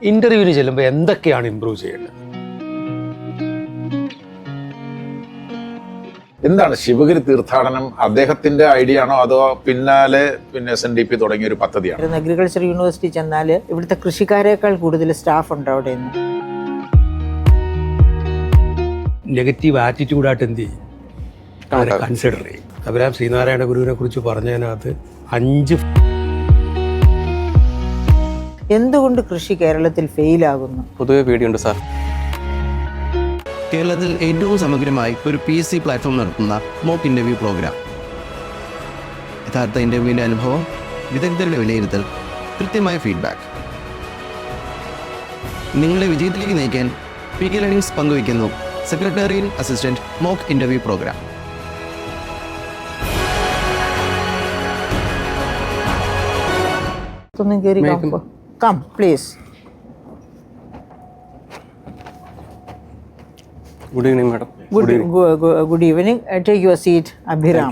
ഇന്റർവ്യൂവിന് ചെല്ലുമ്പോൾ എന്തൊക്കെയാണ് ഇമ്പ്രൂവ് ചെയ്യേണ്ടത്? എന്താണ് ശിവഗിരി തീർത്ഥാടനം അദ്ദേഹത്തിന്റെ ഐഡിയ ആണോ അതോ പിന്നാലെ SNDP തുടങ്ങിയ ഒരു പദ്ധതിയാണോ? അഗ്രികൾച്ചർ യൂണിവേഴ്സിറ്റി ചെന്നാൽ ഇവിടുത്തെ കൃഷിക്കാരേക്കാൾ കൂടുതൽ സ്റ്റാഫ് ഉണ്ട് അവിടെ നിന്ന്. നെഗറ്റീവ് ആറ്റിറ്റ്യൂഡായിട്ട് എന്ത് ചെയ്യും? അവരെ കൺസിഡർ ചെയ്യും. അബ്രഹാം ശ്രീനാരായണ ഗുരുവിനെ കുറിച്ച് പറഞ്ഞതിനകത്ത് 5 എന്തുകൊണ്ട് കൃഷി കേരളത്തിൽ ഫെയിലാകുന്നു? പൊതുവെ പേടിയുണ്ട് സാർ. കേരളത്തിൽ ഏറ്റവും സമഗ്രമായി ഒരു PSC പ്ലാറ്റ്ഫോം നടത്തുന്ന മോക്ക് ഇൻ്റർവ്യൂ പ്രോഗ്രാം. യഥാർത്ഥ ഇൻ്റർവ്യൂവിൻ്റെ അനുഭവം, വിദഗ്ധരുടെ വിലയിരുത്തൽ, കൃത്യമായ ഫീഡ്ബാക്ക്. നിങ്ങളെ വിജയത്തിലേക്ക് നയിക്കാൻ PK ലേണിംഗ്സ് പങ്കുവയ്ക്കുന്നു secretarial assistant mock interview programme. Come please. Good evening, madam. Good evening. Take your seat, Abhiram.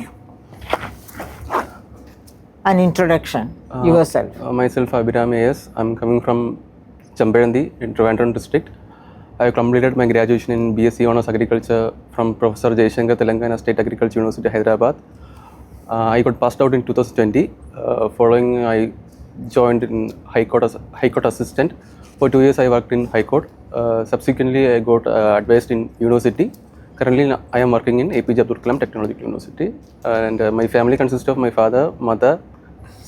An introduction, yourself. Myself, Abhiram A.S. I'm coming from Chamberandi in Trivandrum district. I completed my graduation in BSc Honours Agriculture from Professor Jayashankar, Telangana State Agriculture University, Hyderabad. I got passed out in 2020. Following, I joined in High Court Assistant. For 2 years, I worked in High Court. Subsequently, I got advised in university. Currently, I am working in APJ Abdul Kalam Technological University. And my family consists of my father, mother,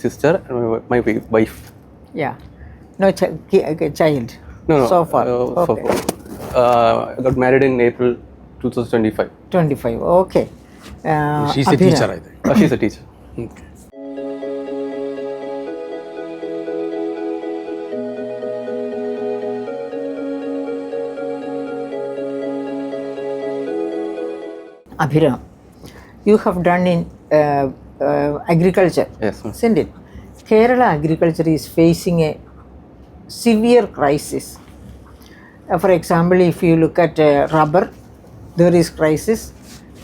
sister, and my wife. Yeah. No child. No. So far. Okay. I got married in April 2025. 25. Okay. She's A teacher, I think. She's a teacher. Abhiram, you have done in agriculture, Yes, ma'am. isn't it? Kerala agriculture is facing a severe crisis. For example, if you look at rubber, there is crisis.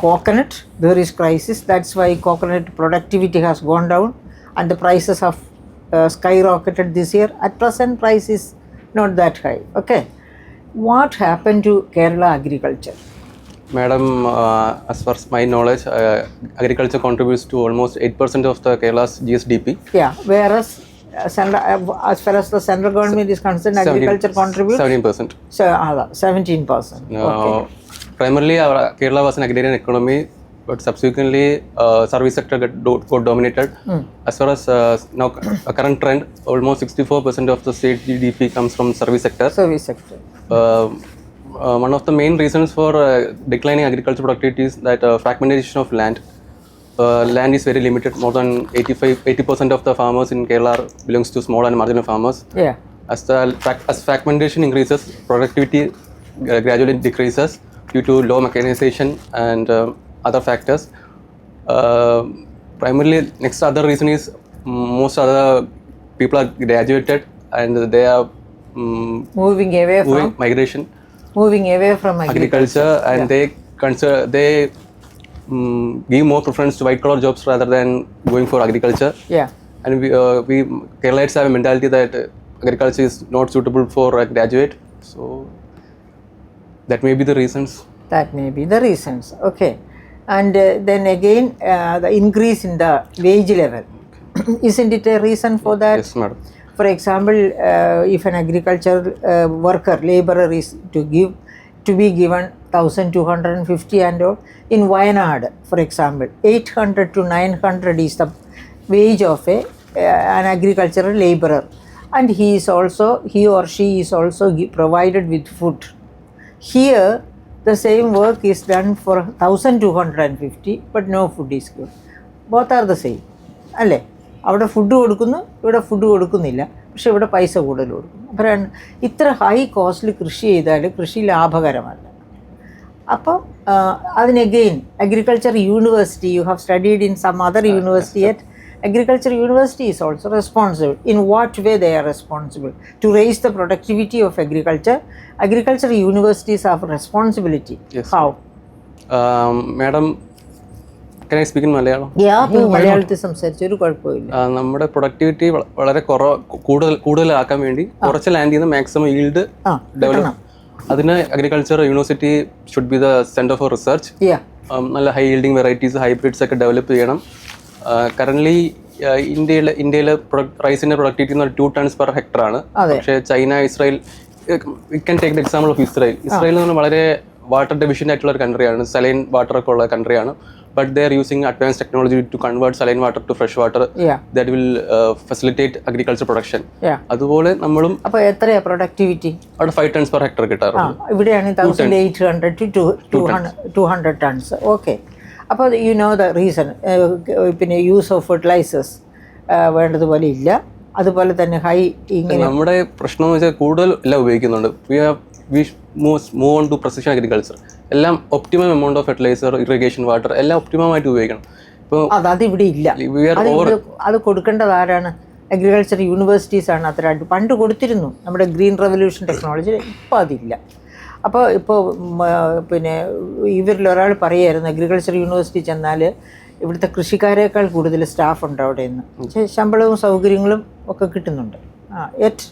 Coconut, there is crisis. That's why coconut productivity has gone down and the prices have skyrocketed this year. At present, price is not that high. Okay. What happened to Kerala agriculture? Madam, as far as my knowledge, agriculture contributes to almost 8% of the Kerala's GSDP. Yeah, whereas as far as the central government is concerned, agriculture contributes 17%. 17%. Okay. Primarily, Kerala was an agrarian economy, but subsequently, service sector got dominated. As far as now, current trend, almost 64% of the state GDP comes from service sector. Service sector. One of the main reasons for declining agricultural productivity is that fragmentation of land. Land is very limited. More than 80% of the farmers in Kerala belongs to small and marginal farmers. Yeah. As fragmentation increases, productivity gradually decreases due to low mechanization and other factors. Primarily, next other reason is most other people are graduated and they are Moving away from migration. Moving away from agriculture and Yeah. they give more preference to white collar jobs rather than going for agriculture. Yeah. And we Keralites have a mentality that agriculture is not suitable for a graduate. So that may be the reasons. That may be the reasons. Okay. And then again, the increase in the wage level. Isn't it a reason for that? Yes, madam. For example, if an agricultural worker, laborer is to be given 1,250 and all, in Wayanad, for example, 800 to 900 is the wage of an agricultural laborer, and he or she is also provided with food. Here, the same work is done for 1,250, but no food is good. Both are the same. അല്ലേ? അവിടെ food കൊടുക്കുന്നു, ഇവിടെ food കൊടുക്കുന്നില്ല, പക്ഷെ ഇവിടെ പൈസ കൂടുതൽ കൊടുക്കുന്നു. അപ്പോൾ ഇത്ര ഹൈ കോസ്റ്റിൽ കൃഷി ചെയ്താൽ കൃഷി ലാഭകരമല്ല. അപ്പോൾ അതിനെഗെയിൻ agriculture university, you have studied in some other university yet agriculture university is also responsible. In what way they are responsible? To raise the productivity of agriculture, agriculture universities have responsibility. Yes. How? Madam, Can I speak in Malayalam? മലയാളത്തിൽ സംസാരിച്ച ഒരു കുഴപ്പമില്ല. നമ്മുടെ productivity വളരെ കൂടുതലാക്കാൻ വേണ്ടി കുറച്ച് ലാൻഡിൽ നിന്ന് maximum yield develop. അതിന് agriculture university should be the centre for research. നല്ല ഹൈ ഈൽഡിങ് വെറൈറ്റീസ് ഹൈബ്രിഡ്സ് ഒക്കെ ഡെവലപ്പ് ചെയ്യണം. കറന്റ് ഇന്ത്യയിലെ റൈസിന്റെ പ്രൊഡക്ടിവിറ്റി 2 tons per hectare ആണ്. പക്ഷേ China, Israel, we can take the example of Israel. Israel എന്ന് പറഞ്ഞാൽ വളരെ വാട്ടർ ഡെഫിഷ്യൻ്റ് ആയിട്ടുള്ള ഒരു കൺട്രിയാണ്, സലൈൻ വാട്ടർ ഒക്കെ ഉള്ള കൺട്രിയാണ്. But they are using advance technology to convert saline water to fresh water that will facilitate agriculture production. അതുപോലെ നമ്മളും അപ്പോൾ എത്രയാ പ്രൊഡക്ടിവിറ്റി അവിടെ 5 tons per hectare കിട്ടാറുണ്ട്. ഇവിടെയാണ് 1800 to 200 tons. ഓക്കെ. അപ്പോൾ യു നോ ദ റീസൺ. പിന്നെ യൂസ് ഓഫ് ഫെർട്ടിലൈസേഴ്സ് വേണ്ടതുപോലെ ഇല്ല. അതുപോലെ തന്നെ ഹൈ ഇങ്ങനെ നമ്മുടെ പ്രശ്നം എന്ന് വെച്ചാൽ കൂടുതൽ എല്ലാം ഉപയോഗിക്കുന്നുണ്ട്. We move on to precision agriculture. എല്ലാം optimum amount of fertiliser, irrigation, water എല്ലാം ഒപ്റ്റിമമായിട്ട് ഉപയോഗിക്കണം. ഇപ്പോൾ അതിവിടെ ഇല്ല. അത് കൊടുക്കേണ്ടത് ആരാണ്? അഗ്രികൾച്ചർ യൂണിവേഴ്സിറ്റീസ് ആണ്. അത്ര പണ്ട് കൊടുത്തിരുന്നു നമ്മുടെ ഗ്രീൻ റെവല്യൂഷൻ ടെക്നോളജി. ഇപ്പോൾ അതില്ല. ഇപ്പോൾ പിന്നെ ഇവരിൽ ഒരാൾ പറയുമായിരുന്നു അഗ്രികൾച്ചർ യൂണിവേഴ്സിറ്റി ചെന്നാൽ ഇവിടുത്തെ കൃഷിക്കാരേക്കാൾ കൂടുതൽ സ്റ്റാഫ് ഉണ്ട് അവിടെ നിന്ന്. ശമ്പളവും സൗകര്യങ്ങളും ഒക്കെ കിട്ടുന്നുണ്ട്. Yet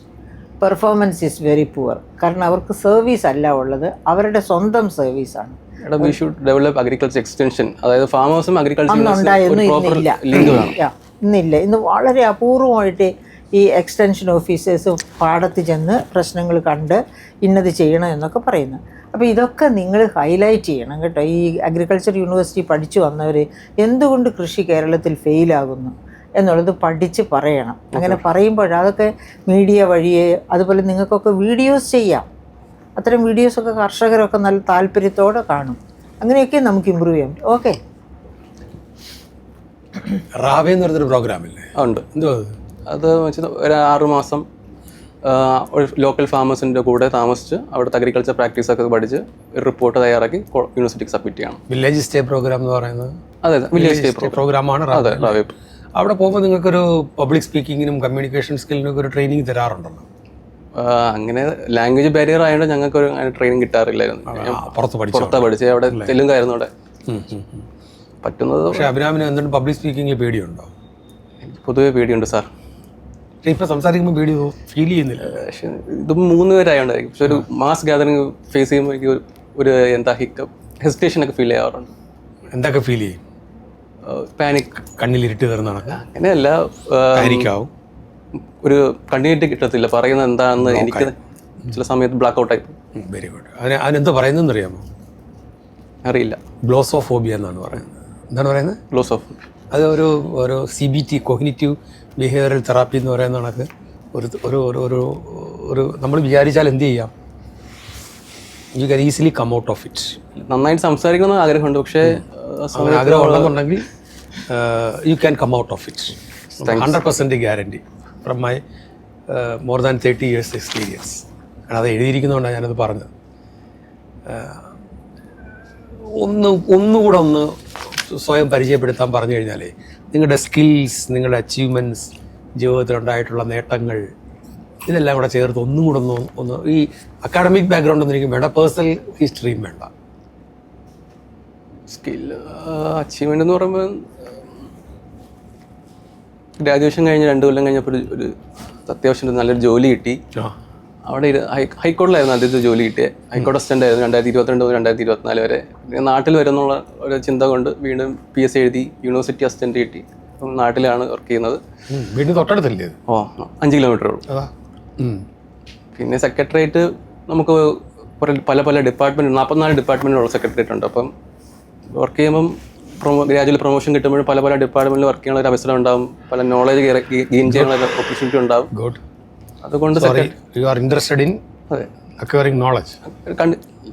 performance is very poor. കാരണം അവർക്ക് സർവീസ് അല്ല ഉള്ളത്, അവരുടെ സ്വന്തം സർവീസാണ്. We should develop agriculture extension. അതായത് ഫാമേഴ്സും ഇന്നില്ല. ഇന്ന് വളരെ അപൂർവമായിട്ട് ഈ എക്സ്റ്റൻഷൻ ഓഫീസേഴ്സ് പാടത്ത് ചെന്ന് പ്രശ്നങ്ങൾ കണ്ട് ഇന്നത് ചെയ്യണം എന്നൊക്കെ പറയുന്നു. അപ്പോൾ ഇതൊക്കെ നിങ്ങൾ ഹൈലൈറ്റ് ചെയ്യണം കേട്ടോ. ഈ അഗ്രികൾച്ചർ യൂണിവേഴ്സിറ്റി പഠിച്ചു വന്നവർ എന്തുകൊണ്ട് കൃഷി കേരളത്തിൽ ഫെയിലാകുന്നു എന്നുള്ളത് പഠിച്ച് പറയണം. അങ്ങനെ പറയുമ്പോൾ അതൊക്കെ മീഡിയ വഴിയെ, അതുപോലെ നിങ്ങൾക്കൊക്കെ വീഡിയോസ് ചെയ്യാം. അത്തരം വീഡിയോസൊക്കെ കർഷകരൊക്കെ നല്ല താല്പര്യത്തോടെ കാണും. അങ്ങനെയൊക്കെ നമുക്ക് ഇമ്പ്രൂവ് ചെയ്യാം. ഓക്കെ. റാവേ എന്ന് പറഞ്ഞൊരു പ്രോഗ്രാമില്ലേ? ഉണ്ട്. എന്തോ അത് വെച്ചാൽ ഒരു 6 മാസം ഒരു ലോക്കൽ ഫാമേഴ്സിൻ്റെ കൂടെ താമസിച്ച് അവിടുത്തെ അഗ്രികൾച്ചർ പ്രാക്ടീസൊക്കെ പഠിച്ച് ഒരു റിപ്പോർട്ട് തയ്യാറാക്കി യൂണിവേഴ്സിറ്റിക്ക് സബ്മിറ്റ് ചെയ്യണം. വില്ലേജ് സ്റ്റേ പ്രോഗ്രാം എന്ന് പറയുന്നത് അതെ വില്ലേജ് സ്റ്റേ പ്രോഗ്രാമാണ്. അവിടെ പോകുമ്പോൾ നിങ്ങൾക്കൊരു പബ്ലിക് സ്പീക്കിങ്ങിനും കമ്മ്യൂണിക്കേഷൻ സ്കില്ലിനൊക്കെ ഒരു ട്രെയിനിങ് തരാറുണ്ടല്ലോ? അങ്ങനെ ലാംഗ്വേജ് ബാരിയർ ആയതുകൊണ്ട് ഞങ്ങൾക്ക് ഒരു ട്രെയിനിങ് കിട്ടാറില്ലായിരുന്നു. പുറത്താണ് പഠിച്ചത്. അവിടെ തെലുങ്കായിരുന്നു അവിടെ പറ്റുന്നത്. പക്ഷേ അഭിരാമിന് എന്തുകൊണ്ട് പബ്ലിക് സ്പീക്കിംഗ് പേടിയുണ്ടോ? പൊതുവെ പേടിയുണ്ട് സാർ. ഇപ്പം സംസാരിക്കുമ്പോൾ പേടി ഫീൽ ചെയ്യുന്നില്ല. പക്ഷേ ഇത് 3 പേരായതുകൊണ്ടായിരിക്കും. പക്ഷെ ഒരു മാസ് ഗാദറിങ് ഫേസ് ചെയ്യുമ്പോൾ എനിക്ക് ഒരു എന്താ ഹെസിറ്റേഷനൊക്കെ ഫീൽ ചെയ്യാറുണ്ട്. എന്തൊക്കെ ഫീൽ ചെയ്യും? പാനിക്, കണ്ണിലിരുട്ട് കയറുന്നതാണ്. അങ്ങനെയല്ല, പാനിക്കാവും. ഒരു കണ്ടിന്യൂറ്റി കിട്ടത്തില്ല. പറയുന്നത് എന്താണെന്ന് എനിക്ക് ചില സമയത്ത് ബ്ലാക്ക് ഔട്ട് ആയി. Very good. അതിനെന്താ പറയുന്നതെന്ന് അറിയാമോ? അറിയില്ല. ഗ്ലോസോഫോബിയ എന്നാണ് പറയുന്നത്. എന്താണ് പറയുന്നത്? ഗ്ലോസോഫോബിയ. അത് ഒരു CBT, കോഗ്നിറ്റീവ് ബിഹേവിയറൽ തെറാപ്പി എന്ന് പറയുന്ന കണക്ക് ഒരു നമ്മൾ വിചാരിച്ചാൽ എന്ത് ചെയ്യാം, you can easily come out of it. നന്നായിട്ട് സംസാരിക്കണമെന്ന് ആഗ്രഹമുണ്ട്. പക്ഷേ ആഗ്രഹം ഉണ്ടെന്നുണ്ടെങ്കിൽ you can come out of it. 100% guarantee from my more than 30 years experience. അത് എഴുതിയിരിക്കുന്നതുകൊണ്ടാണ് ഞാനത് പറഞ്ഞത്. ഒന്നുകൂടെ സ്വയം പരിചയപ്പെടുത്താൻ പറഞ്ഞു കഴിഞ്ഞാലേ നിങ്ങളുടെ സ്കിൽസ്, നിങ്ങളുടെ അച്ചീവ്മെൻറ്റ്സ്, ജീവിതത്തിലുണ്ടായിട്ടുള്ള നേട്ടങ്ങൾ, ഇതെല്ലാം കൂടെ ചേർത്ത് ഒന്നും കൂടെ ഒന്ന് ഈ അക്കാഡമിക് ബാക്ക്ഗ്രൗണ്ട് ഒന്നും എനിക്ക് വേണ്ട, പേഴ്സണൽ ഹിസ്റ്ററിയും വേണ്ട. സ്കിൽ അച്ചീവ്മെൻ്റ് എന്ന് പറയുമ്പോൾ ഗ്രാജുവേഷൻ കഴിഞ്ഞ് 2 കൊല്ലം കഴിഞ്ഞപ്പോൾ ഒരു അത്യാവശ്യം നല്ലൊരു ജോലി കിട്ടി. അവിടെ ഹൈക്കോടതിയിലായിരുന്നു ആദ്യത്തെ ജോലി കിട്ടിയത്. ഹൈക്കോടതി അസിസ്റ്റൻ്റ് ആയിരുന്നു 2022 മുതൽ 2024 വരെ. നാട്ടിൽ വരുന്നുള്ള ഒരു ചിന്ത കൊണ്ട് വീണ്ടും PSC എഴുതി, യൂണിവേഴ്സിറ്റി അസിസ്റ്റൻ്റ് കിട്ടി. നാട്ടിലാണ് വർക്ക് ചെയ്യുന്നത്. വീണ്ടും തൊട്ടടുത്തല്ലേ? 5 കിലോമീറ്റർ ഉള്ളൂ. പിന്നെ സെക്രട്ടേറിയറ്റ് നമുക്ക് പല ഡിപ്പാർട്ട്മെൻറ്റ്, 44 ഡിപ്പാർട്ട്മെൻറ്റിലുള്ള സെക്രട്ടേറിയറ്റ് ഉണ്ട്. അപ്പം വർക്ക് ചെയ്യുമ്പം ഗ്രാജുവൽ പ്രൊമോഷൻ കിട്ടുമ്പോഴും പല ഡിപ്പാർട്ട്മെൻറ്റിൽ വർക്ക് ചെയ്യാനുള്ള ഒരു അവസരം ഉണ്ടാകും. പല നോളജ് ഗെയിൻ ചെയ്യാനുള്ള ഒരു ഓപ്പർച്യൂണിറ്റി ഉണ്ടാകും. അതുകൊണ്ട്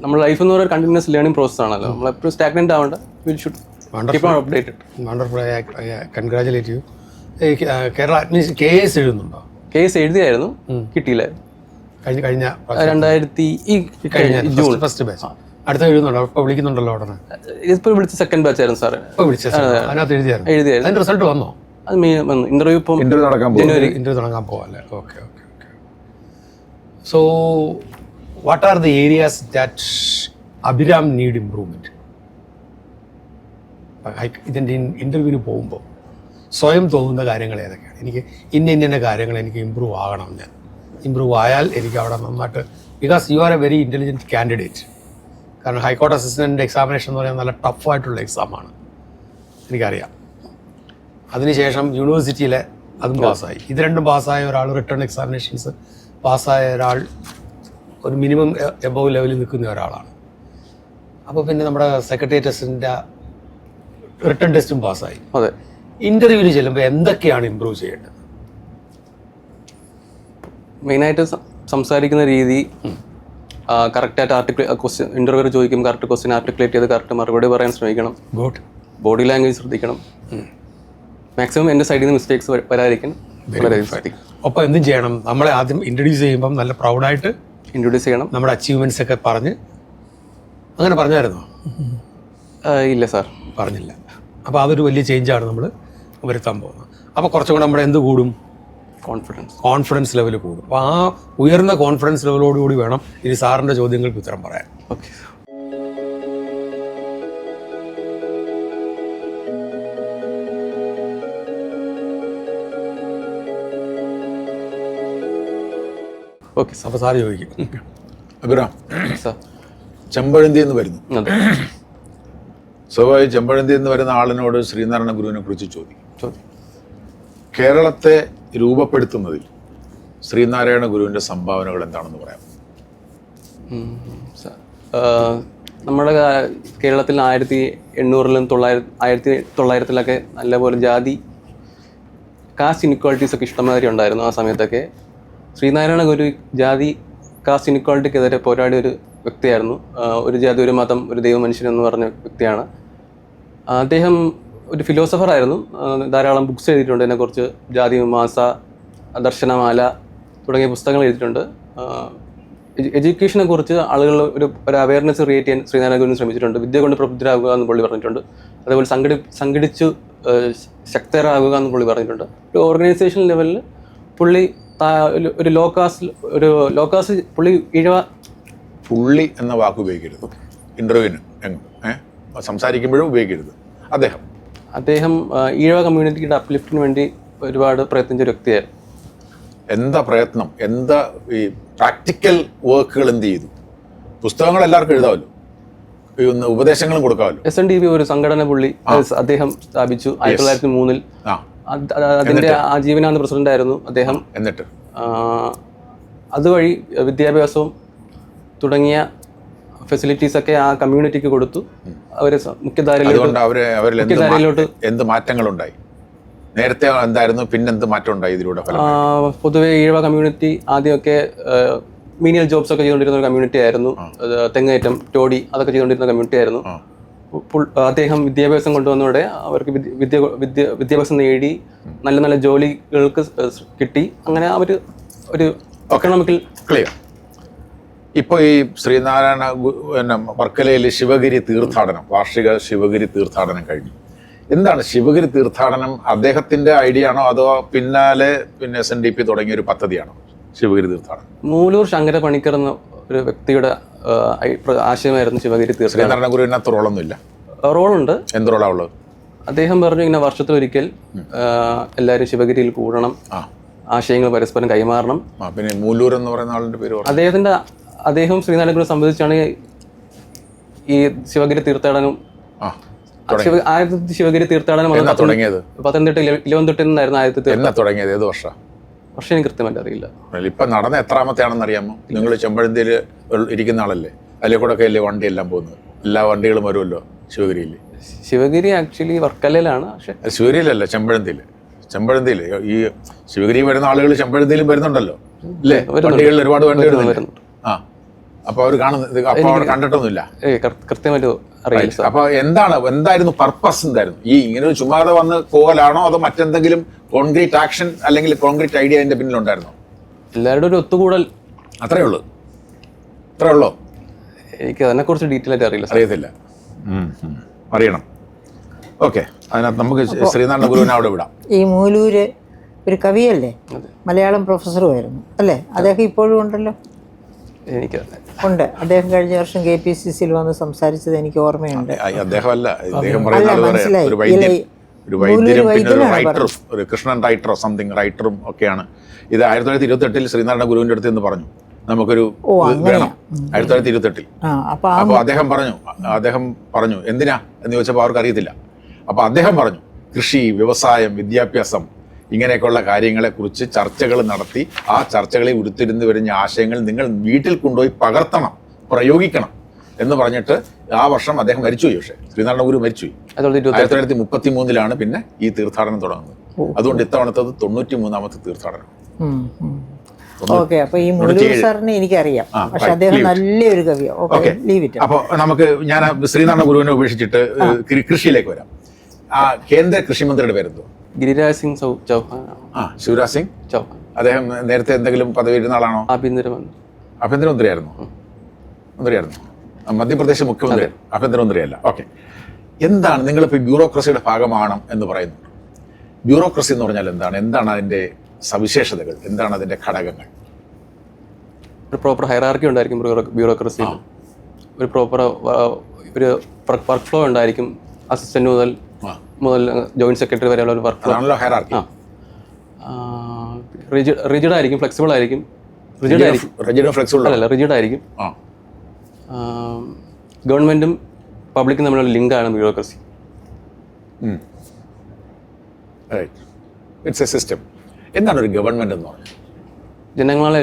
നമ്മുടെ ലൈഫ് എന്ന് പറയുന്നത് കണ്ടിന്യൂസ് ലേണിംഗ് പ്രോസസ് ആണല്ലോ. നമ്മളെപ്പോഴും സ്റ്റാഗ്നന്റ് ആവേണ്ട. We should keep on updated. Wonderful. Congratulate you. Kerala KS എഴുതുന്നുണ്ടോ? KS എഴുതിയായിരുന്നു, കിട്ടിയില്ലായിരുന്നു. കഴിഞ്ഞ 2000 ജൂൺ ഫസ്റ്റ് ബാച്ച്. അടുത്ത എഴുതുന്നുണ്ടോ? ഇപ്പോൾ വിളിക്കുന്നുണ്ടല്ലോ ഉടനെ? ഇപ്പോൾ വിളിച്ച സെക്കൻഡ് ബാച്ച് ആയിരുന്നു സാറ്. അതിനകത്ത് എഴുതിയായിരുന്നു. അതിന്റെ റിസൾട്ട് വന്നോ? അത് വന്നു. ഇന്റർവ്യൂ ജനുവരി തുടങ്ങാൻ പോവല്ലേ? Okay. So, what are the areas that Abhiram need improvement? ഇതിൻ്റെ ഇൻ്റർവ്യൂവിന് പോകുമ്പോൾ സ്വയം തോന്നുന്ന കാര്യങ്ങൾ ഏതൊക്കെയാണ്? എനിക്ക് ഇന്ന കാര്യങ്ങൾ എനിക്ക് ഇമ്പ്രൂവ് ആകണം, ഞാൻ ഇമ്പ്രൂവ് ആയാൽ എനിക്ക് അവിടെ നന്നായിട്ട്, because you are a very intelligent candidate. കാരണം ഹൈക്കോടതി അസിസ്റ്റൻ്റ് എക്സാമിനേഷൻ എന്ന് പറയുന്നത് നല്ല ടഫായിട്ടുള്ള എക്സാമാണ്, എനിക്കറിയാം. അതിനുശേഷം യൂണിവേഴ്സിറ്റിയിലെ അതും പാസ്സായി. ഇത് രണ്ടും പാസ്സായ ഒരാൾ, റിട്ടേൺ എക്സാമിനേഷൻസ് പാസ്സായ ഒരാൾ ഒരു മിനിമം എബവ് ലെവലിൽ നിൽക്കുന്ന ഒരാളാണ്. അപ്പോൾ പിന്നെ നമ്മുടെ സെക്രട്ടേറിയറ്റ് റിട്ടേൺ ടെസ്റ്റും പാസ്സായി. അതെ. ഇൻ്റർവ്യൂവിന് ചെല്ലുമ്പോൾ എന്തൊക്കെയാണ് ഇമ്പ്രൂവ് ചെയ്യേണ്ടത്? മെയിനായിട്ട് സംസാരിക്കുന്ന രീതി, കറക്റ്റായിട്ട് ക്വസ്റ്റ്യൻ ഇൻ്റർവ്യൂവർ ചോദിക്കും, കറക്റ്റ് ക്വസ്റ്റ്യൻ ആർട്ടിക്കുലേറ്റ് ചെയ്ത് കറക്റ്റ് മറുപടി പറയാൻ ശ്രമിക്കണം. ഗുഡ്. ബോഡി ലാംഗ്വേജ് ശ്രദ്ധിക്കണം. മാക്സിമം എൻ്റെ സൈഡിൽ നിന്ന് മിസ്റ്റേക്സ് വരാതിരിക്കാൻ വളരെ ശ്രദ്ധിക്കും. ഒപ്പം എന്തും ചെയ്യണം, നമ്മളെ ആദ്യം ഇൻട്രൊഡ്യൂസ് ചെയ്യുമ്പം നല്ല പ്രൗഡായിട്ട് ഇൻട്രൊഡ്യൂസ് ചെയ്യണം, നമ്മുടെ അച്ചീവ്മെൻറ്റ്സ് ഒക്കെ പറഞ്ഞ്. അങ്ങനെ പറഞ്ഞായിരുന്നോ? ഇല്ല സാർ, പറഞ്ഞില്ല. അപ്പോൾ അതൊരു വലിയ ചേഞ്ചാണ് നമ്മൾ വരുത്താൻ പോകുന്നത്. അപ്പോൾ കുറച്ചും കൂടെ നമ്മുടെ എന്ത് കൂടും? കോൺഫിഡൻസ് ലെവൽ കൂടും. അപ്പോൾ ആ ഉയർന്ന കോൺഫിഡൻസ് ലെവലോടുകൂടി വേണം ഇനി സാറിൻ്റെ ചോദ്യങ്ങൾക്ക് ഉത്തരം പറയാൻ. ഓക്കെ. Okay sir. അപ്പോൾ സാറ് ചോദിക്കും. അഭിറാം, സാർ ചെമ്പഴന്തി എന്ന് വരുന്നു. അതെ. സ്വാഭാവിക ചെമ്പഴന്തി എന്ന് വരുന്ന ആളിനോട് ശ്രീനാരായണ ഗുരുവിനെ കുറിച്ച് ചോദിക്കും. കേരളത്തെ രൂപപ്പെടുത്തുന്നതിൽ ശ്രീനാരായണ ഗുരുവിൻ്റെ സംഭാവനകൾ എന്താണെന്ന് പറയാം. നമ്മുടെ കേരളത്തിൽ 1800-ലും 1900-ലൊക്കെ നല്ലപോലെ ജാതി കാസ്റ്റ് ഇനിക്വാളിറ്റീസ് ഒക്കെ ഇഷ്ടംമാതിരി ഉണ്ടായിരുന്നു. ആ സമയത്തൊക്കെ ശ്രീനാരായണ ഗുരു ജാതി കാസ്റ്റ് ഇനിക്വാളിറ്റിക്കെതിരെ പോരാടിയ ഒരു വ്യക്തിയായിരുന്നു. ഒരു ജാതി ഒരു മതം ഒരു ദൈവ മനുഷ്യൻ എന്ന് പറഞ്ഞ വ്യക്തിയാണ് അദ്ദേഹം. ഒരു ഫിലോസഫറായിരുന്നു. ധാരാളം ബുക്സ് എഴുതിയിട്ടുണ്ട് ഇതിനെക്കുറിച്ച്. ജാതി മീമാംസ, ദർശനമാല തുടങ്ങിയ പുസ്തകങ്ങൾ എഴുതിയിട്ടുണ്ട്. എഡ്യൂക്കേഷനെ കുറിച്ച് ആളുകൾ ഒരു അവയർനെസ് ക്രിയേറ്റ് ചെയ്യാൻ ശ്രീനാരായണ ഗുരു ശ്രമിച്ചിട്ടുണ്ട്. വിദ്യ കൊണ്ട് പ്രബുദ്ധരാകുക എന്ന് പുള്ളി പറഞ്ഞിട്ടുണ്ട്. അതേപോലെ സംഘടിച്ചു ശക്തരാകുക എന്ന് പുള്ളി പറഞ്ഞിട്ടുണ്ട്. ഒരു ഓർഗനൈസേഷൻ ലെവലിൽ പുള്ളി ഒരു ലോ കാസ്റ്റ് പുള്ളി എന്ന വാക്ക് ഉപയോഗിക്കരുത് ഇൻ്റർവ്യൂവിന്, സംസാരിക്കുമ്പോഴും ഉപയോഗിക്കരുത്. അദ്ദേഹം ഈഴവ കമ്മ്യൂണിറ്റിയുടെ അപ്ലിഫ്റ്റിന് വേണ്ടി ഒരുപാട് പ്രയത്നിച്ച ഒരു വ്യക്തിയായിരുന്നു. എന്താ പ്രയത്നം, എന്താ ഈ പ്രാക്ടിക്കൽ വർക്കുകൾ എന്ത് ചെയ്തു? പുസ്തകങ്ങൾ എല്ലാവർക്കും എഴുതാമല്ലോ, ഉപദേശങ്ങളും കൊടുക്കാമല്ലോ. SNDP ഒരു സംഘടന പുള്ളി അദ്ദേഹം സ്ഥാപിച്ചു 1903-ൽ. അതിന്റെ ആജീവനാന്ത പ്രസിഡന്റ് ആയിരുന്നു അദ്ദേഹം. എന്നിട്ട് അതുവഴി വിദ്യാഭ്യാസവും തുടങ്ങിയ ഫെസിലിറ്റീസ് ഒക്കെ ആ കമ്മ്യൂണിറ്റിക്ക് കൊടുത്തു. അവരെ മുഖ്യധാരയിലോട്ട് എന്ത് മാറ്റങ്ങളുണ്ടായി? നേരത്തെ എന്തായിരുന്നു, പിന്നെന്ത് മാറ്റം ഉണ്ടായി ഇതിലൂടെ? പൊതുവെ ഈഴവ കമ്മ്യൂണിറ്റി ആദ്യമൊക്കെ മീനിയൽ ജോബ്സ് ഒക്കെ ചെയ്തുകൊണ്ടിരുന്ന ഒരു കമ്മ്യൂണിറ്റി ആയിരുന്നു. തെങ്ങേറ്റം, ടോഡി അതൊക്കെ ചെയ്തുകൊണ്ടിരുന്ന കമ്മ്യൂണിറ്റി ആയിരുന്നു. അദ്ദേഹം വിദ്യാഭ്യാസം കൊണ്ടുവന്നതോടെ അവർക്ക് വിദ്യാഭ്യാസം നേടി നല്ല നല്ല ജോലികൾക്ക് കിട്ടി. അങ്ങനെ അവർ ഒരു എക്കണോമിക്കൽ ക്ലിയർ. ഇപ്പോൾ ഈ ശ്രീനാരായണ വർക്കലയിൽ ശിവഗിരി തീർത്ഥാടനം, വാർഷിക ശിവഗിരി തീർത്ഥാടനം കഴിഞ്ഞു. എന്താണ് ശിവഗിരി തീർത്ഥാടനം? അദ്ദേഹത്തിന്റെ ഐഡിയ ആണോ അതോ പിന്നാലെ SNDP തുടങ്ങിയ ഒരു പദ്ധതിയാണോ ശിവഗിരി തീർത്ഥാടനം? മൂലൂർ ശങ്കര പണിക്കർ എന്ന ഒരു വ്യക്തിയുടെ ആശയമായിരുന്നു ശിവഗിരി തീർത്ഥാടനം. ശ്രീനാരായണ ഗുരുവിനകത്ത് റോളൊന്നുമില്ല? റോളുണ്ട്. എന്ത് റോളാണ് ഉള്ളത്? അദ്ദേഹം പറഞ്ഞു ഇങ്ങനെ വർഷത്തിലൊരിക്കൽ എല്ലാവരും ശിവഗിരിയിൽ കൂടണം, ആശയങ്ങൾ പരസ്പരം കൈമാറണം. പിന്നെ മൂലൂർ എന്ന് പറയുന്ന ആളിന്റെ പേര് അദ്ദേഹം ശ്രീനാരായണ ഗുരു സംബന്ധിച്ചാണ് ഈ ശിവഗിരി തീർത്ഥാടനം. ശിവഗിരി തീർത്ഥാടനം തുടങ്ങിയത് പത്തനംതിട്ട ഇലവന്തിട്ടയിൽ നിന്നായിരുന്നു. തുടങ്ങിയത് ഏത് വർഷം എനിക്ക് കൃത്യമായിട്ട് അറിയില്ല. ഇപ്പൊ നടന്ന എത്രാമത്തെ ആണെന്ന് അറിയാമോ? നിങ്ങൾ ചെമ്പഴന്തിയിൽ ഇരിക്കുന്ന ആളല്ലേ? അതിലെ കൂടെ ഒക്കെ അല്ലേ വണ്ടി എല്ലാം പോകുന്നത്? എല്ലാ വണ്ടികളും വരുമല്ലോ ശിവഗിരിയിൽ. ശിവഗിരി ആക്ച്വലി വർക്കലയിലാണ്. പക്ഷെ ശിവഗിരിയിലല്ല, ചെമ്പഴന്തിയിൽ ഈ ശിവഗിരി വരുന്ന ആളുകൾ ചെമ്പഴന്തിയിലും വരുന്നുണ്ടല്ലോ അല്ലേ? വണ്ടികളിൽ ഒരുപാട് വണ്ടികൾ വരുന്നുണ്ട്. അപ്പൊ അവർ കാണുന്നത്, അപ്പൊ അവർ കണ്ടിട്ടൊന്നുമില്ല. കൃത്യമായിട്ട് അറിയില്ല. അപ്പൊ എന്തായിരുന്നു പർപ്പസ്? എന്തായിരുന്നു ഈ ഇങ്ങനെ ഒരു ചുമ്മാതെ വന്ന് പോകലാണോ അതോ മറ്റെന്തെങ്കിലും കോൺക്രീറ്റ് ആക്ഷൻ അല്ലെങ്കിൽ കോൺക്രീറ്റ് ഐഡിയ അതിന്റെ പിന്നിലുണ്ടായിരുന്നോ? എല്ലാവരുടെ ഒരു ഒത്തുകൂടൽ. അത്രേ ഉള്ളൂ? എനിക്ക് അതിനെക്കുറിച്ച് ഡീറ്റെയിൽ ആയിട്ട് അറിയത്തില്ല. അറിയണം. ഓക്കെ, അതിനകത്ത് നമുക്ക് ശ്രീനാരായണ ഗുരുവിനെ അവിടെ വിടാം. ഈ മൂലൂര് ഒരു കവിയല്ലേ, മലയാളം പ്രൊഫസറുമായിരുന്നു അല്ലേ? അദ്ദേഹം ഇപ്പോഴും ഉണ്ടല്ലോ. എനിക്ക് ഉണ്ട്. അദ്ദേഹം കഴിഞ്ഞ വർഷം KPCCയിൽ വന്ന് സംസാരിച്ചത് എനിക്ക് ഓർമ്മയുണ്ട്. അദ്ദേഹമല്ല, ഇദ്ദേഹം പറയുന്നത് അല്ല, വേറെ. മനസ്സിലായി. ഒരു വൈദ്യൻ, ഒരു വൈദ്യരും പിന്നെ ഒരു വൈദ്യനാണ് റൈറ്ററും, ഒരു കൃഷ്ണൻ റൈറ്ററോ സംതിങ് റൈറ്ററും ഒക്കെയാണ്. ഇത് 1928 ശ്രീനാരായണ ഗുരുവിൻ്റെ അടുത്ത് എന്ന് പറഞ്ഞു നമുക്കൊരു വേണം. 1928 അപ്പോൾ അദ്ദേഹം പറഞ്ഞു എന്തിനാ എന്ന് ചോദിച്ചപ്പോൾ അവർക്ക് അറിയത്തില്ല. അപ്പോൾ അദ്ദേഹം പറഞ്ഞു കൃഷി, വ്യവസായം, വിദ്യാഭ്യാസം ഇങ്ങനെയൊക്കെയുള്ള കാര്യങ്ങളെക്കുറിച്ച് ചർച്ചകൾ നടത്തി ആ ചർച്ചകളിൽ ഉരുത്തിരുന്ന് വരുന്ന ആശയങ്ങൾ നിങ്ങൾ വീട്ടിൽ കൊണ്ടുപോയി പകർത്തണം, പ്രയോഗിക്കണം എന്ന് പറഞ്ഞിട്ട് ആ വർഷം അദ്ദേഹം മരിച്ചുപോയി. പക്ഷേ ശ്രീനാരായണ ഗുരു മരിച്ചുപോയി. 1933 പിന്നെ ഈ തീർത്ഥാടനം തുടങ്ങുന്നത്. അതുകൊണ്ട് ഇത്തവണത്തത് 93ാമത്തെ തീർത്ഥാടനം. ഓക്കെ, അപ്പൊ ഈ മുരളീധർ സാറിനെ എനിക്കറിയാം, പക്ഷെ അദ്ദേഹം നല്ലൊരു കവിയാണ്. Okay, leave it. അപ്പോൾ നമുക്ക് ഞാൻ ശ്രീനാരായണ ഗുരുവിനെ ഉപേക്ഷിച്ചിട്ട് കൃഷിയിലേക്ക് വരാം. കേന്ദ്ര കൃഷിമന്ത്രിയുടെ പേരെന്തോ? ഗിരിരാജ് സിംഗ് ചൗഹാൻ. ശിവരാജ് സിംഗ് ചൗഹാൻ. അദ്ദേഹം നേരത്തെ എന്തെങ്കിലും പദവി ഇരുന്ന ആളാണോ? ആഭ്യന്തരമന്ത്രിയായിരുന്നു. മധ്യപ്രദേശ് മുഖ്യമന്ത്രി, ആഭ്യന്തരമന്ത്രിയല്ല. ഓക്കെ, എന്താണ് നിങ്ങളിപ്പോൾ ബ്യൂറോക്രസിയുടെ ഭാഗമാണ് എന്ന് പറയുന്നത്? ബ്യൂറോക്രസി എന്ന് പറഞ്ഞാൽ എന്താണ് അതിൻ്റെ സവിശേഷതകൾ, എന്താണ് അതിൻ്റെ ഘടകങ്ങൾ? ഒരു പ്രോപ്പർ ഹൈറാർക്കി ഉണ്ടായിരിക്കും ബ്യൂറോക്രസിയിൽ. ഒരു പ്രോപ്പർ ഒരു വർക്ക് ഫ്ലോ ഉണ്ടായിരിക്കും. അസിസ്റ്റന്റ് മുതൽ ജോയിന്റ് സെക്രട്ടറി വരെയുള്ള ഒരു വർക്ക് ഫ്ലോ. ഹൈറാർക്കി റിജിഡ് ആയിരിക്കും, ഫ്ലെക്സിബിൾ ആയിരിക്കും. റിജിഡ് ആയിരിക്കും. ഗവൺമെന്റും പബ്ലിക്കും തമ്മിലുള്ള ലിങ്കാണ് ബ്യൂറോക്രസി. It's A system. എന്താണ് ഒരു ഗവൺമെന്റ് എന്ന് പറഞ്ഞാൽ? ജനങ്ങളാൽ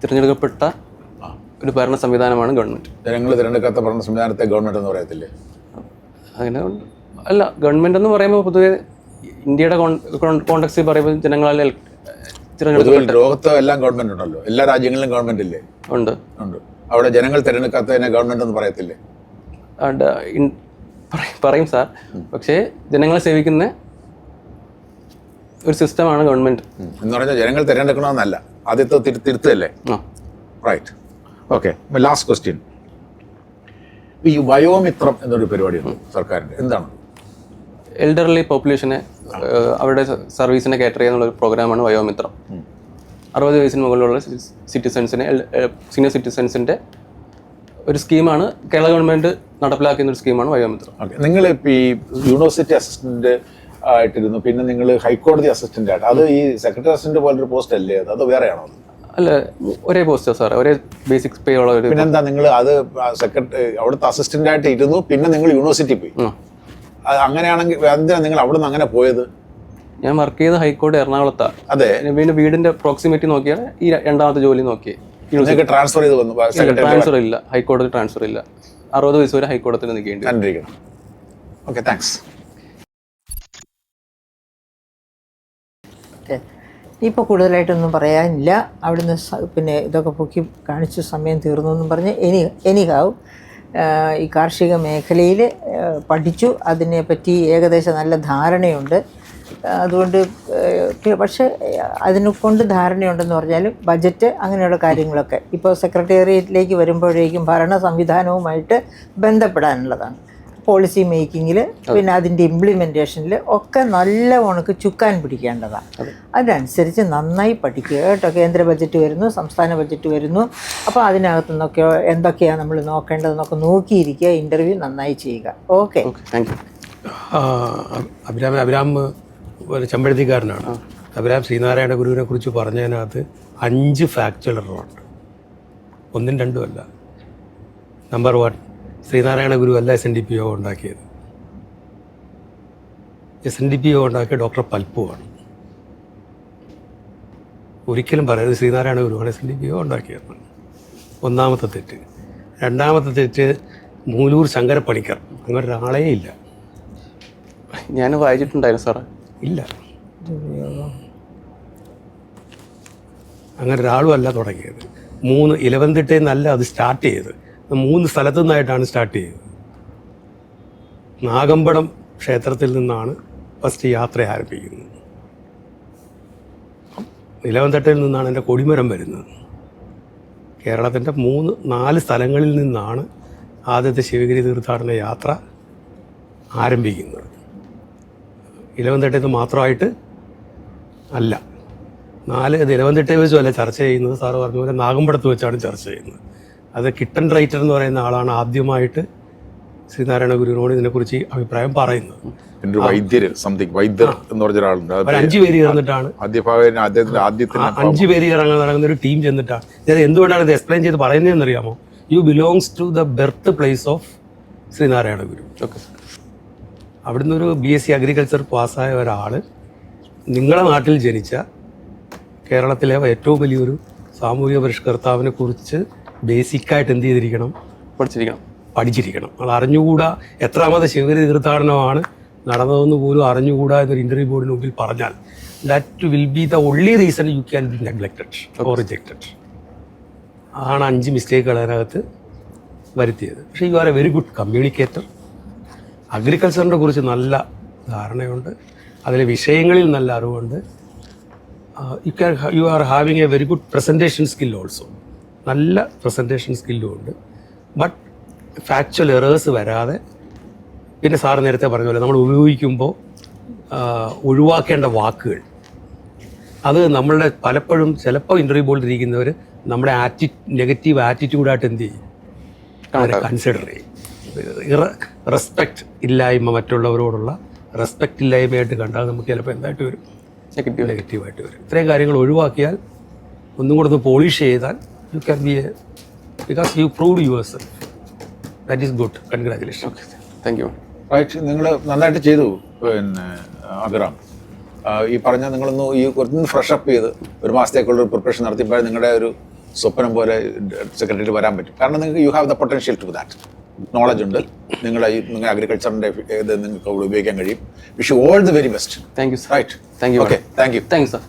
തിരഞ്ഞെടുക്കപ്പെട്ട ഒരു ഭരണ സംവിധാനമാണ് ഗവൺമെന്റ്. ജനങ്ങൾ തിരഞ്ഞെടുക്കാത്ത ഭരണ സംവിധാനത്തെ ഗവൺമെന്റ് എന്ന് പറയത്തില്ലേ? അങ്ങനെ അല്ല, ഗവൺമെന്റ് എന്ന് പറയുമ്പോൾ പൊതുവെ ഇന്ത്യയുടെ കോണ്ടക്സ്റ്റിൽ പറയുമ്പോൾ ജനങ്ങളാൽ ലോകത്ത് എല്ലാം ഗവൺമെന്റ് ഉണ്ടല്ലോ, എല്ലാ രാജ്യങ്ങളിലും ഗവൺമെന്റ് ഇല്ലേ? ഉണ്ട്. അവിടെ ജനങ്ങൾ തിരഞ്ഞെടുക്കാത്തതിനെ ഗവൺമെന്റ് എന്ന് പറയത്തില്ലേ? പറയും സാർ, പക്ഷേ ജനങ്ങളെ സേവിക്കുന്ന ഒരു സിസ്റ്റമാണ് ഗവൺമെന്റ് എന്ന് പറഞ്ഞാൽ ജനങ്ങൾ തിരഞ്ഞെടുക്കണമെന്നല്ല, ആദ്യത്തെ തിരുത്തല്ലേ? റൈറ്റ്. Okay, last question. ഈ വയോമിത്രം എന്നൊരു പരിപാടിയുണ്ട് സർക്കാരിൻ്റെ, എന്താണ്? എൽഡർലി പോപ്പുലേഷനെ അവരുടെ സർവീസിനെ കാറ്റർ ചെയ്യാനുള്ള ഒരു പ്രോഗ്രാമാണ് വയോമിത്രം. 60 വയസ്സിന് മുകളിലുള്ള സിറ്റിസൺസിനെ, സീനിയർ സിറ്റിസൺസിൻ്റെ ഒരു സ്കീമാണ് കേരള ഗവൺമെന്റ് നടപ്പിലാക്കുന്ന ഒരു സ്കീമാണ് വയോമിത്രം. ഓക്കെ, നിങ്ങൾ ഇപ്പോൾ ഈ യൂണിവേഴ്സിറ്റി അസിസ്റ്റന്റ് ആയിട്ടിരുന്നു, പിന്നെ നിങ്ങൾ ഹൈക്കോടതി അസിസ്റ്റന്റ് ആയിട്ട്, അത് ഈ സെക്രട്ടറി അസിസ്റ്റന്റ് പോലൊരു പോസ്റ്റ് അല്ലേ അത്? വേറെയാണോ? അല്ല, ഒരേ പോസ്റ്റാ സാർ, ഒരേ ബേസിക് പേ ഉള്ള ഒരു. പിന്നെന്താ നിങ്ങൾ അത് സെക്രട്ടറി അവിടുത്തെ അസിസ്റ്റന്റ് ആയിട്ട് ഇരുന്നു, പിന്നെ നിങ്ങൾ യൂണിവേഴ്സിറ്റി പോയി? അങ്ങനെയാണെങ്കിൽ എന്തിനാ നിങ്ങൾ അവിടെ നിന്ന് അങ്ങനെ പോയത്? ഞാൻ വർക്ക് ചെയ്ത ഹൈക്കോടതി എറണാകുളത്താണ്. അതെ, പിന്നെ വീടിന്റെ പ്രോക്സിമിറ്റി നോക്കിയാൽ ഈ രണ്ടാമത്തെ ജോലി നോക്കി ട്രാൻസ്ഫർ ചെയ്ത് വന്നു? ട്രാൻസ്ഫർ ഇല്ല, ഹൈക്കോടതി ട്രാൻസ്ഫർ ഇല്ല. 60 വയസ്സ് വരെ ഹൈക്കോടതിയിൽ നിൽക്കേണ്ടി. Okay, thanks. ഇപ്പോൾ കൂടുതലായിട്ടൊന്നും പറയാനില്ല. അവിടുന്ന് പിന്നെ ഇതൊക്കെ പൊക്കി കാണിച്ചു സമയം തീർന്നു എന്നും പറഞ്ഞ് എനിക്കാവ് ഈ കാർഷിക മേഖലയിൽ പഠിച്ചു, അതിനെപ്പറ്റി ഏകദേശം നല്ല ധാരണയുണ്ട്. അതുകൊണ്ട് പക്ഷേ അതിനെ കൊണ്ട് ധാരണയുണ്ടെന്ന് പറഞ്ഞാലും ബജറ്റ് അങ്ങനെയുള്ള കാര്യങ്ങളൊക്കെ ഇപ്പോൾ സെക്രട്ടേറിയറ്റിലേക്ക് വരുമ്പോഴേക്കും ഭരണ സംവിധാനവുമായിട്ട് ബന്ധപ്പെടാനുള്ളതാണ്. പോളിസി മേക്കിങ്ങിൽ, പിന്നെ അതിൻ്റെ ഇംപ്ലിമെൻറ്റേഷനിൽ ഒക്കെ നല്ല ഉണക്ക് ചുക്കാൻ പിടിക്കേണ്ടതാണ്. അതിനനുസരിച്ച് നന്നായി പഠിക്കുക കേട്ടോ. കേന്ദ്ര ബജറ്റ് വരുന്നു, സംസ്ഥാന ബജറ്റ് വരുന്നു, അപ്പോൾ അതിനകത്തു നിന്നൊക്കെ എന്തൊക്കെയാണ് നമ്മൾ നോക്കേണ്ടതെന്നൊക്കെ നോക്കിയിരിക്കുക. ഇൻ്റർവ്യൂ നന്നായി ചെയ്യുക. Okay, thank U. അഭിരാം ഒരു ചെമ്പഴത്തിക്കാരനാണ്. അഭിരാം ശ്രീനാരായണ ഗുരുവിനെ കുറിച്ച് പറഞ്ഞതിനകത്ത് 5 ഫാക്ച്വൽ എററുണ്ട്. 1ഉം 2ഉം അല്ല. നമ്പർ 1, ശ്രീനാരായണ ഗുരു അല്ല SNDPO ഉണ്ടാക്കിയത്. SNDPO ഉണ്ടാക്കിയ ഡോക്ടർ പൽപ്പുവാണ്. ഒരിക്കലും പറയരുത് ശ്രീനാരായണ ഗുരുവാണ് SNDPO ഉണ്ടാക്കിയത്. 1ാമത്തെ തെറ്റ്. 2ാമത്തെ തെറ്റ്, മൂലൂർ ശങ്കരപ്പണിക്കർ അങ്ങനെ ഒരാളേ ഇല്ല. ഞാൻ വായിച്ചിട്ടുണ്ടായിരുന്നു സാറേ. ഇല്ല, അങ്ങനെ ഒരാളും അല്ല തുടങ്ങിയത്. 11 നിന്നല്ല അത് സ്റ്റാർട്ട് ചെയ്ത്, 3 സ്ഥലത്തു നിന്നായിട്ടാണ് സ്റ്റാർട്ട് ചെയ്തത്. നാഗമ്പടം ക്ഷേത്രത്തിൽ നിന്നാണ് ഫസ്റ്റ് യാത്ര ആരംഭിക്കുന്നത്. 11 നിന്നാണ് എൻ്റെ കൊടിമരം വരുന്നത്. കേരളത്തിൻ്റെ 3-4 സ്ഥലങ്ങളിൽ നിന്നാണ് ആദ്യത്തെ ശിവഗിരി തീർത്ഥാടന യാത്ര ആരംഭിക്കുന്നത്. 11 മാത്രമായിട്ട് അല്ല. 4 തിരുവനന്തപുരത്തെ വെച്ചുമല്ല ചർച്ച ചെയ്യുന്നത്, സാറ് പറഞ്ഞ പോലെ നാഗമ്പടത്ത് വെച്ചാണ് ചർച്ച ചെയ്യുന്നത്. അത് കിട്ടൻ റൈറ്റർ എന്ന് പറയുന്ന ആളാണ് ആദ്യമായിട്ട് ശ്രീനാരായണ ഗുരുവിനോട് ഇതിനെക്കുറിച്ച് അഭിപ്രായം പറയുന്നത്. പിന്നെ വൈദ്യർ എന്ന് പറഞ്ഞ ഒരാളുണ്ട്. ഒരു 5 പേര് ചേർന്നിട്ടാണ്, ആദ്യ ഭാഗം അദ്ദേഹത്തിന്റെ ആദ്യത്തെ 5 പേര് നടക്കുന്ന ഒരു ടീം ചെന്നിട്ടാണ് ഇത് എന്തുകൊണ്ടാണ് ഇത് എക്സ്പ്ലെയിൻ ചെയ്ത് പറയുന്നതെന്ന് അറിയാമോ? You belongs to the birth place of Sreenarayana Guru. Okay sir. അവിടുന്ന് ഒരു BSc അഗ്രികൾച്ചർ പാസ്സായ ഒരാൾ നിങ്ങളുടെ നാട്ടിൽ ജനിച്ച കേരളത്തിലെ ഏറ്റവും വലിയൊരു സാമൂഹിക പരിഷ്കർത്താവിനെ കുറിച്ച് ബേസിക്കായിട്ട് എന്ത് ചെയ്തിരിക്കണം? പഠിച്ചിരിക്കണം. അത് അറിഞ്ഞുകൂടാ. എത്രാമത്തെ ശിവഗിരി തീർത്ഥാടനമാണ് നടന്നതെന്ന് പോലും അറിഞ്ഞുകൂടാ എന്നൊരു ഇന്റർവ്യൂ ബോർഡിന് മുമ്പിൽ പറഞ്ഞാൽ that will be the only reason you can be neglected or rejected. ആണ് 5 മിസ്റ്റേക്കുകൾ അതിനകത്ത് വരുത്തിയത്. പക്ഷേ you are a very good communicator. അഗ്രികൾച്ചറിനെ കുറിച്ച് നല്ല ധാരണയുണ്ട്, അതിലെ വിഷയങ്ങളിൽ നല്ല അറിവുണ്ട്. You are having a very good presentation skill also. നല്ല പ്രസൻറ്റേഷൻ സ്കില്ലും ഉണ്ട്. ബട്ട് ഫാക്ച്വൽ എറേഴ്സ് വരാതെ, പിന്നെ സാറ് നേരത്തെ പറഞ്ഞ പോലെ നമ്മൾ ഉപയോഗിക്കുമ്പോൾ ഒഴിവാക്കേണ്ട വാക്കുകൾ, അത് നമ്മളുടെ പലപ്പോഴും ചിലപ്പോൾ ഇൻ്റർവ്യൂ ബോർഡിൽ ഇരിക്കുന്നവർ നമ്മുടെ നെഗറ്റീവ് ആറ്റിറ്റ്യൂഡായിട്ട് എന്ത് ചെയ്യും? കൺസിഡർ ചെയ്യും. റെസ്പെക്റ്റ് ഇല്ലായ്മ, മറ്റുള്ളവരോടുള്ള റെസ്പെക്റ്റ് ഇല്ലായ്മയായിട്ട് കണ്ടാൽ നമുക്ക് ചിലപ്പോൾ എന്തായിട്ട് വരും? നെഗറ്റീവായിട്ട് വരും. ഇത്രയും കാര്യങ്ങൾ ഒഴിവാക്കിയാൽ, ഒന്നും കൂടെ ഒന്ന് പോളിഷ് ചെയ്താൽ you can be a, because you proved yourself. That is good. Congratulation. Thank you. Right, നിങ്ങൾ നന്നായിട്ട് ചെയ്തു. പിന്നെ അഭിറാം, ഈ പറഞ്ഞ നിങ്ങളൊന്ന് ഈ കുറച്ചൊന്ന് ഫ്രഷ് അപ്പ് ചെയ്ത് ഒരു മാസത്തേക്കുള്ള ഒരു പ്രിപ്പറേഷൻ നടത്തിയപ്പോൾ നിങ്ങളുടെ ഒരു സ്വപ്നം പോലെ സെക്രട്ടറിയിൽ വരാൻ പറ്റും. കാരണം നിങ്ങൾക്ക് you have the potential to that. Knowledge ഉണ്ട്, നിങ്ങൾ അഗ്രികൾച്ചറിൻ്റെ ഇത് നിങ്ങൾക്ക് ഉപയോഗിക്കാൻ കഴിയും. Wish you all the very best. Thank you. Right, thank you. Okay, thank you. Thank you sir.